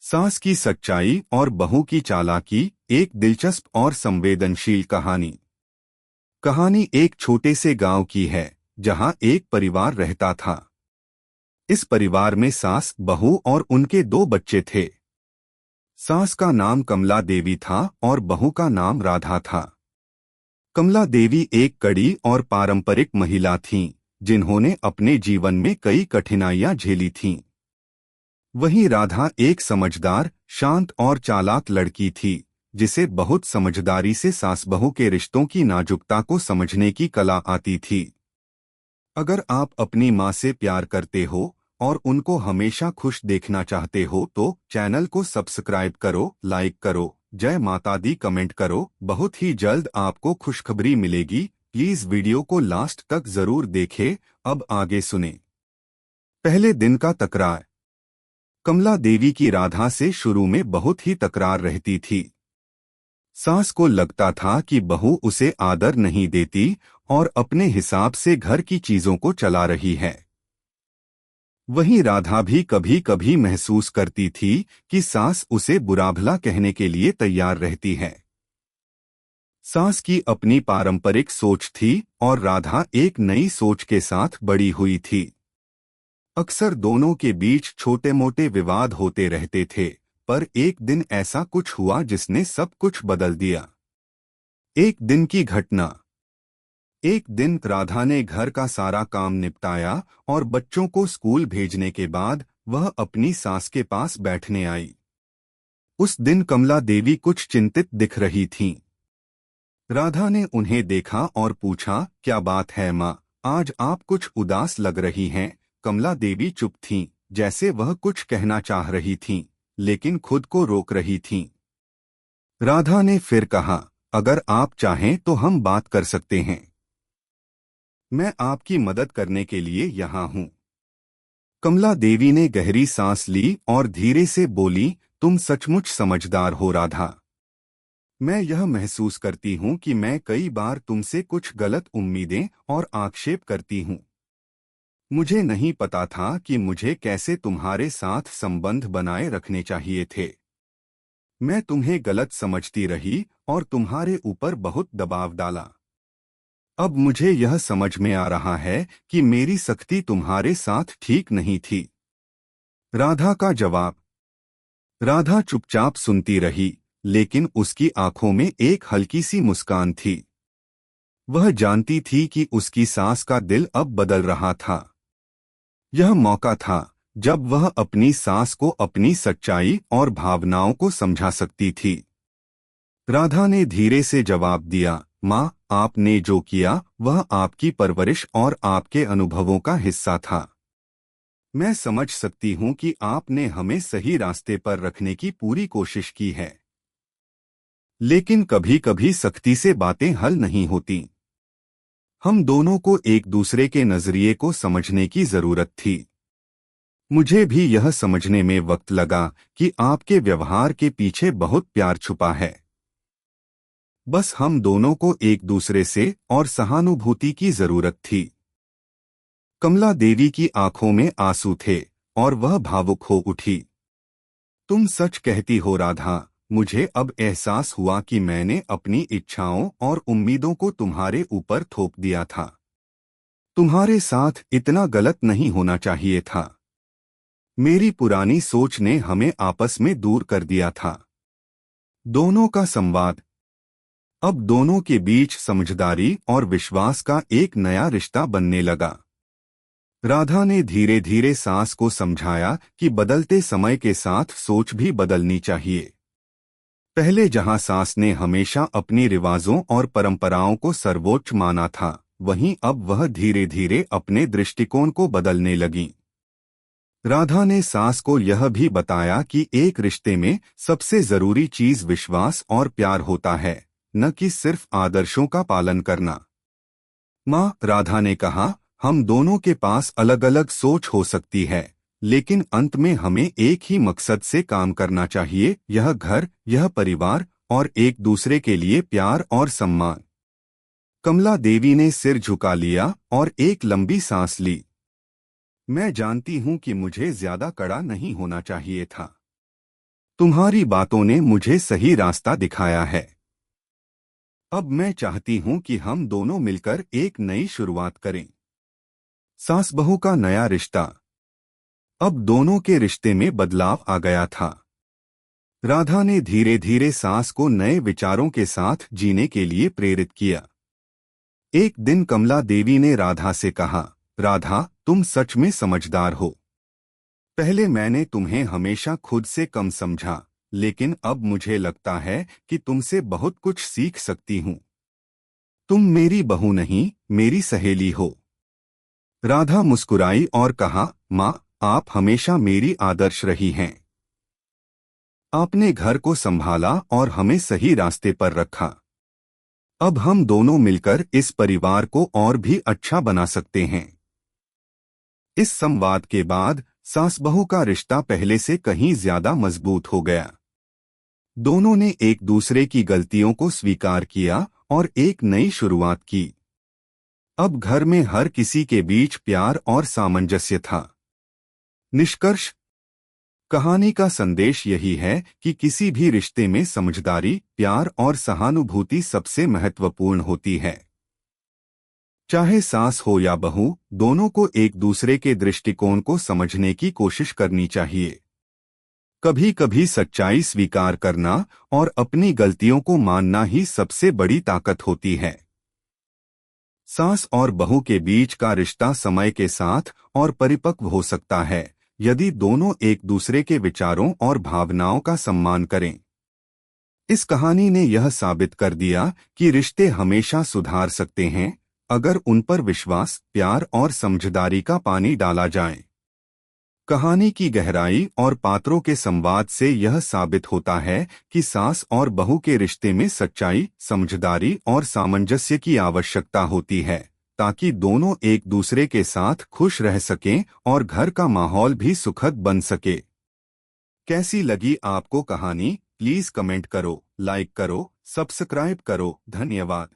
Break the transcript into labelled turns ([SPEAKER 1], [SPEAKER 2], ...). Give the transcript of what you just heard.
[SPEAKER 1] सास की सच्चाई और बहू की चालाकी, एक दिलचस्प और संवेदनशील कहानी। कहानी एक छोटे से गांव की है जहां एक परिवार रहता था। इस परिवार में सास, बहू और उनके दो बच्चे थे। सास का नाम कमला देवी था और बहू का नाम राधा था। कमला देवी एक कड़ी और पारंपरिक महिला थीं, जिन्होंने अपने जीवन में कई कठिनाइयां झेली थीं। वहीं राधा एक समझदार, शांत और चालाक लड़की थी, जिसे बहुत समझदारी से सास बहू के रिश्तों की नाजुकता को समझने की कला आती थी। अगर आप अपनी माँ से प्यार करते हो और उनको हमेशा खुश देखना चाहते हो तो चैनल को सब्सक्राइब करो, लाइक करो, जय माता दी कमेंट करो। बहुत ही जल्द आपको खुशखबरी मिलेगी। प्लीज वीडियो को लास्ट तक जरूर देखें। अब आगे सुने। पहले दिन का तकरार। कमला देवी की राधा से शुरू में बहुत ही तकरार रहती थी। सास को लगता था कि बहू उसे आदर नहीं देती और अपने हिसाब से घर की चीजों को चला रही है। वहीं राधा भी कभी कभी महसूस करती थी कि सास उसे बुरा भला कहने के लिए तैयार रहती है। सास की अपनी पारंपरिक सोच थी और राधा एक नई सोच के साथ बड़ी हुई थी। अक्सर दोनों के बीच छोटे मोटे विवाद होते रहते थे, पर एक दिन ऐसा कुछ हुआ जिसने सब कुछ बदल दिया। एक दिन की घटना। एक दिन राधा ने घर का सारा काम निपटाया और बच्चों को स्कूल भेजने के बाद वह अपनी सास के पास बैठने आई। उस दिन कमला देवी कुछ चिंतित दिख रही थीं। राधा ने उन्हें देखा और पूछा, क्या बात है माँ, आज आप कुछ उदास लग रही हैं। कमला देवी चुप थीं, जैसे वह कुछ कहना चाह रही थीं, लेकिन खुद को रोक रही थीं। राधा ने फिर कहा, अगर आप चाहें तो हम बात कर सकते हैं। मैं आपकी मदद करने के लिए यहाँ हूँ। कमला देवी ने गहरी सांस ली और धीरे से बोली, तुम सचमुच समझदार हो राधा। मैं यह महसूस करती हूँ कि मैं कई बार तुमसे कुछ गलत उम्मीदें और आक्षेप करती हूँ। मुझे नहीं पता था कि मुझे कैसे तुम्हारे साथ संबंध बनाए रखने चाहिए थे। मैं तुम्हें गलत समझती रही और तुम्हारे ऊपर बहुत दबाव डाला। अब मुझे यह समझ में आ रहा है कि मेरी सख्ती तुम्हारे साथ ठीक नहीं थी। राधा का जवाब। राधा चुपचाप सुनती रही, लेकिन उसकी आंखों में एक हल्की सी मुस्कान थी। वह जानती थी कि उसकी सास का दिल अब बदल रहा था। यह मौका था जब वह अपनी सास को अपनी सच्चाई और भावनाओं को समझा सकती थी। राधा ने धीरे से जवाब दिया, माँ, आपने जो किया वह आपकी परवरिश और आपके अनुभवों का हिस्सा था। मैं समझ सकती हूँ कि आपने हमें सही रास्ते पर रखने की पूरी कोशिश की है, लेकिन कभी कभी सख्ती से बातें हल नहीं होती। हम दोनों को एक दूसरे के नजरिए को समझने की जरूरत थी। मुझे भी यह समझने में वक्त लगा कि आपके व्यवहार के पीछे बहुत प्यार छुपा है। बस हम दोनों को एक दूसरे से और सहानुभूति की जरूरत थी। कमला देवी की आंखों में आंसू थे और वह भावुक हो उठी। तुम सच कहती हो राधा, मुझे अब एहसास हुआ कि मैंने अपनी इच्छाओं और उम्मीदों को तुम्हारे ऊपर थोप दिया था। तुम्हारे साथ इतना गलत नहीं होना चाहिए था। मेरी पुरानी सोच ने हमें आपस में दूर कर दिया था। दोनों का संवाद। अब दोनों के बीच समझदारी और विश्वास का एक नया रिश्ता बनने लगा। राधा ने धीरे धीरे सास को समझाया कि बदलते समय के साथ सोच भी बदलनी चाहिए। पहले जहां सास ने हमेशा अपनी रिवाजों और परंपराओं को सर्वोच्च माना था, वहीं अब वह धीरे धीरे अपने दृष्टिकोण को बदलने लगी। राधा ने सास को यह भी बताया कि एक रिश्ते में सबसे जरूरी चीज विश्वास और प्यार होता है, न कि सिर्फ आदर्शों का पालन करना। माँ, राधा ने कहा, हम दोनों के पास अलग अलग सोच हो सकती है, लेकिन अंत में हमें एक ही मकसद से काम करना चाहिए, यह घर, यह परिवार और एक दूसरे के लिए प्यार और सम्मान। कमला देवी ने सिर झुका लिया और एक लंबी सांस ली। मैं जानती हूं कि मुझे ज्यादा कड़ा नहीं होना चाहिए था। तुम्हारी बातों ने मुझे सही रास्ता दिखाया है। अब मैं चाहती हूँ कि हम दोनों मिलकर एक नई शुरुआत करें। सास बहू का नया रिश्ता। अब दोनों के रिश्ते में बदलाव आ गया था। राधा ने धीरे धीरे सास को नए विचारों के साथ जीने के लिए प्रेरित किया। एक दिन कमला देवी ने राधा से कहा, राधा, तुम सच में समझदार हो। पहले मैंने तुम्हें हमेशा खुद से कम समझा, लेकिन अब मुझे लगता है कि तुमसे बहुत कुछ सीख सकती हूँ। तुम मेरी बहू नहीं, मेरी सहेली हो। राधा मुस्कुराई और कहा, माँ, आप हमेशा मेरी आदर्श रही हैं। आपने घर को संभाला और हमें सही रास्ते पर रखा। अब हम दोनों मिलकर इस परिवार को और भी अच्छा बना सकते हैं। इस संवाद के बाद सास बहू का रिश्ता पहले से कहीं ज्यादा मजबूत हो गया। दोनों ने एक दूसरे की गलतियों को स्वीकार किया और एक नई शुरुआत की। अब घर में हर किसी के बीच प्यार और सामंजस्य था। निष्कर्ष, कहानी का संदेश यही है कि किसी भी रिश्ते में समझदारी, प्यार और सहानुभूति सबसे महत्वपूर्ण होती है। चाहे सास हो या बहू, दोनों को एक दूसरे के दृष्टिकोण को समझने की कोशिश करनी चाहिए। कभी कभी सच्चाई स्वीकार करना और अपनी गलतियों को मानना ही सबसे बड़ी ताकत होती है। सास और बहू के बीच का रिश्ता समय के साथ और परिपक्व हो सकता है, यदि दोनों एक दूसरे के विचारों और भावनाओं का सम्मान करें। इस कहानी ने यह साबित कर दिया कि रिश्ते हमेशा सुधार सकते हैं, अगर उन पर विश्वास, प्यार और समझदारी का पानी डाला जाए। कहानी की गहराई और पात्रों के संवाद से यह साबित होता है कि सास और बहू के रिश्ते में सच्चाई, समझदारी और सामंजस्य की आवश्यकता होती है, ताकि दोनों एक दूसरे के साथ खुश रह सकें और घर का माहौल भी सुखद बन सके। कैसी लगी आपको कहानी? प्लीज कमेंट करो, लाइक करो, सब्सक्राइब करो। धन्यवाद।